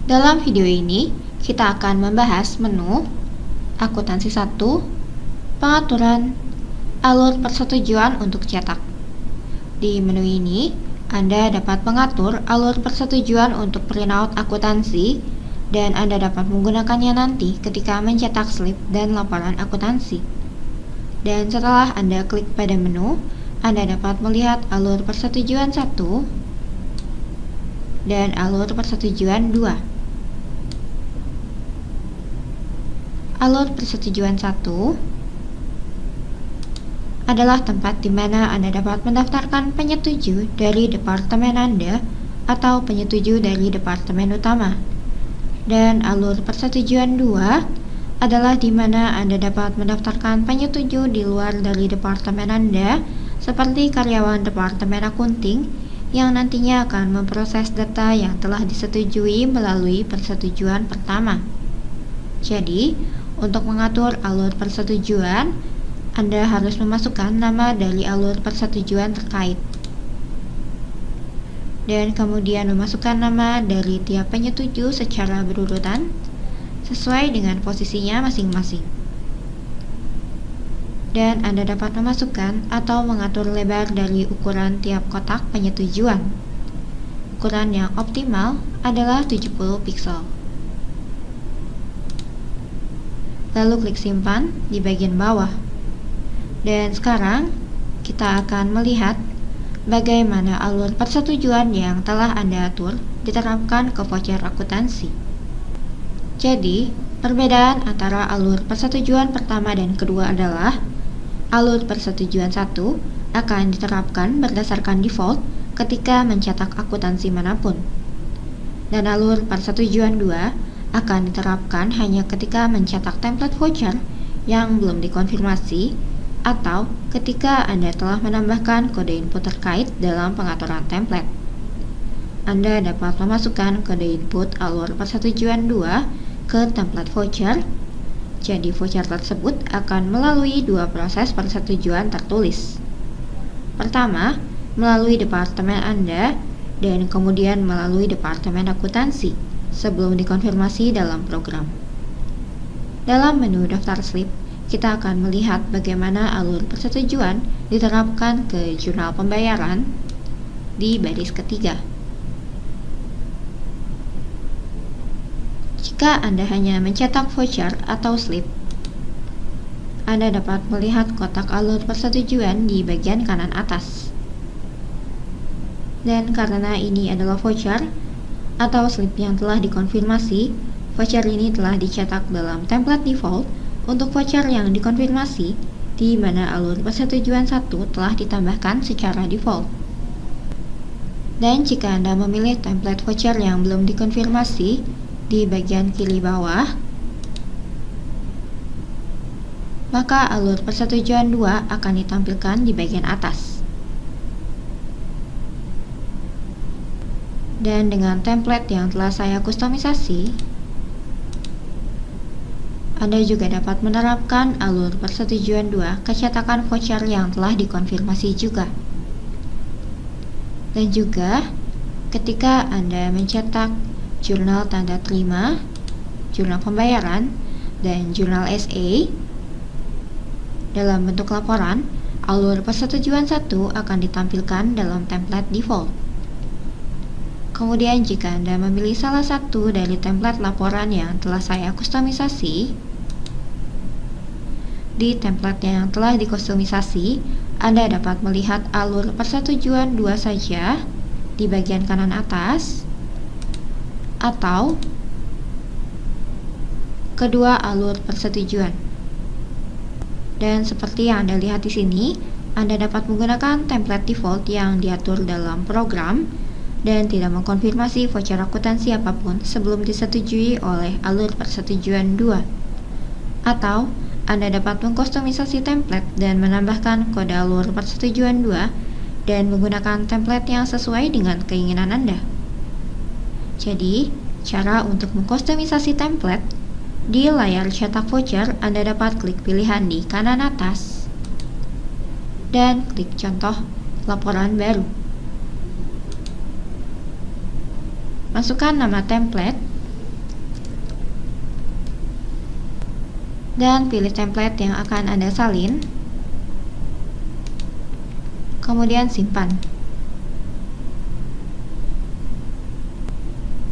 Dalam video ini, kita akan membahas menu, akuntansi 1, pengaturan, alur persetujuan untuk cetak. Di menu ini, Anda dapat mengatur alur persetujuan untuk printout akuntansi dan Anda dapat menggunakannya nanti ketika mencetak slip dan laporan akuntansi. Dan setelah Anda klik pada menu, Anda dapat melihat alur persetujuan 1 dan alur persetujuan 2. Alur persetujuan 1 adalah tempat di mana Anda dapat mendaftarkan penyetuju dari departemen Anda atau penyetuju dari departemen utama. Dan alur persetujuan 2 adalah di mana Anda dapat mendaftarkan penyetuju di luar dari departemen Anda, seperti karyawan departemen akunting yang nantinya akan memproses data yang telah disetujui melalui persetujuan pertama. Jadi, untuk mengatur alur persetujuan, Anda harus memasukkan nama dari alur persetujuan terkait. Dan kemudian memasukkan nama dari tiap penyetuju secara berurutan, sesuai dengan posisinya masing-masing. Dan Anda dapat memasukkan atau mengatur lebar dari ukuran tiap kotak penyetujuan. Ukuran yang optimal adalah 70 piksel. Lalu klik simpan di bagian bawah. Dan sekarang kita akan melihat bagaimana alur persetujuan yang telah Anda atur diterapkan ke voucher akuntansi. Jadi, perbedaan antara alur persetujuan pertama dan kedua adalah alur persetujuan 1 akan diterapkan berdasarkan default ketika mencetak akuntansi manapun. Dan alur persetujuan 2 akan diterapkan hanya ketika mencetak template voucher yang belum dikonfirmasi atau ketika Anda telah menambahkan kode input terkait dalam pengaturan template. Anda dapat memasukkan kode input alur persetujuan 2 ke template voucher. Jadi voucher tersebut akan melalui dua proses persetujuan tertulis. Pertama, melalui departemen Anda dan kemudian melalui departemen akuntansi sebelum dikonfirmasi dalam program. Dalam menu daftar slip, kita akan melihat bagaimana alur persetujuan diterapkan ke jurnal pembayaran di baris ketiga. Jika Anda hanya mencetak voucher atau slip, Anda dapat melihat kotak alur persetujuan di bagian kanan atas. Dan karena ini adalah voucher atau slip yang telah dikonfirmasi, voucher ini telah dicetak dalam template default untuk voucher yang dikonfirmasi, di mana alur persetujuan 1 telah ditambahkan secara default. Dan jika Anda memilih template voucher yang belum dikonfirmasi, di bagian kiri bawah, maka alur persetujuan 2 akan ditampilkan di bagian atas. Dan dengan template yang telah saya kustomisasi, Anda juga dapat menerapkan alur persetujuan 2 ke cetakan voucher yang telah dikonfirmasi juga. Dan juga ketika Anda mencetak jurnal tanda terima, jurnal pembayaran, dan jurnal SA dalam bentuk laporan, alur persetujuan 1 akan ditampilkan dalam template default. Kemudian jika Anda memilih salah satu dari template laporan yang telah saya kustomisasi, di template yang telah dikustomisasi, Anda dapat melihat alur persetujuan 2 saja di bagian kanan atas, atau kedua alur persetujuan. Dan seperti yang Anda lihat di sini, Anda dapat menggunakan template default yang diatur dalam program dan tidak mengkonfirmasi voucher akuntansi apapun sebelum disetujui oleh alur persetujuan 2. Atau Anda dapat mengkustomisasi template dan menambahkan kode alur persetujuan 2 dan menggunakan template yang sesuai dengan keinginan Anda. Jadi, cara untuk mengkustomisasi template, di layar cetak voucher Anda dapat klik pilihan di kanan atas dan klik contoh laporan baru. Masukkan nama template dan pilih template yang akan Anda salin, kemudian simpan.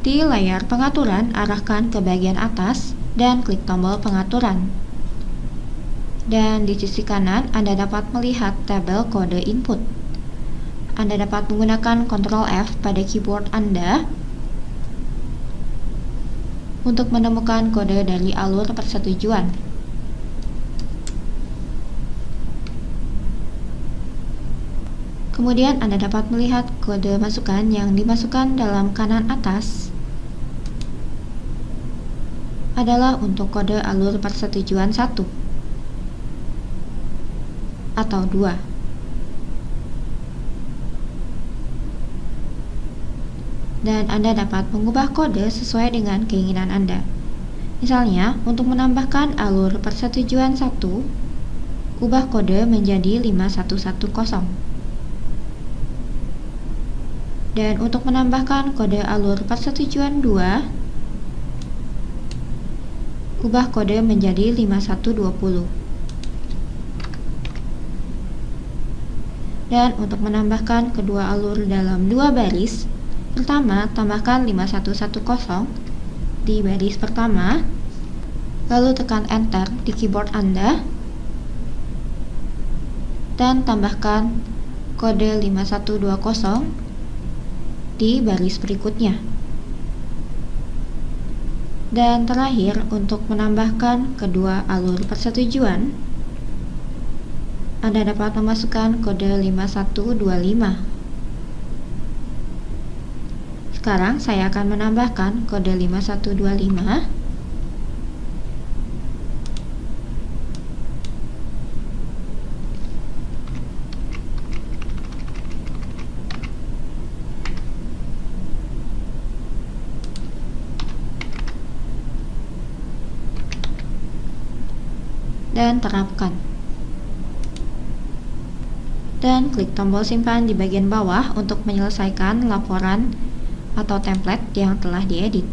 Di layar pengaturan, arahkan ke bagian atas dan klik tombol pengaturan. Dan di sisi kanan, Anda dapat melihat tabel kode input. Anda dapat menggunakan Ctrl F pada keyboard Anda untuk menemukan kode dari alur persetujuan. Kemudian Anda dapat melihat kode masukan yang dimasukkan dalam kanan atas adalah untuk kode alur persetujuan 1 atau 2. Dan Anda dapat mengubah kode sesuai dengan keinginan Anda. Misalnya, untuk menambahkan alur persetujuan 1, ubah kode menjadi 5110. Dan untuk menambahkan kode alur persetujuan 2, ubah kode menjadi 5120. Dan untuk menambahkan kedua alur dalam dua baris, pertama tambahkan 5110 di baris pertama, lalu tekan Enter di keyboard Anda, dan tambahkan kode 5120 di baris berikutnya. Dan terakhir, untuk menambahkan kedua alur persetujuan, Anda dapat memasukkan kode 5125. Sekarang saya akan menambahkan kode 5125 dan terapkan. Dan klik tombol simpan di bagian bawah untuk menyelesaikan laporan atau template yang telah diedit.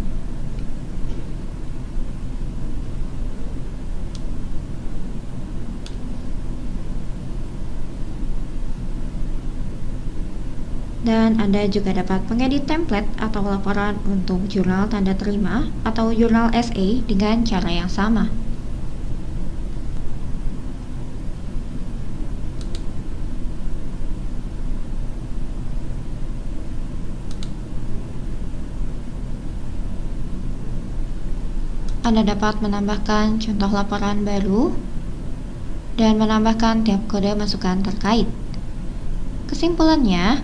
Dan Anda juga dapat mengedit template atau laporan untuk jurnal tanda terima atau jurnal SA dengan cara yang sama. Anda dapat menambahkan contoh laporan baru dan menambahkan tiap kode masukan terkait. Kesimpulannya,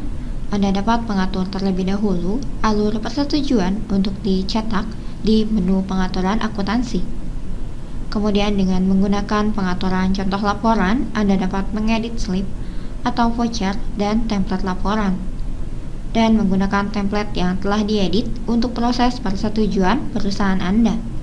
Anda dapat mengatur terlebih dahulu alur persetujuan untuk dicetak di menu pengaturan akuntansi. Kemudian dengan menggunakan pengaturan contoh laporan, Anda dapat mengedit slip atau voucher dan template laporan, dan menggunakan template yang telah diedit untuk proses persetujuan perusahaan Anda.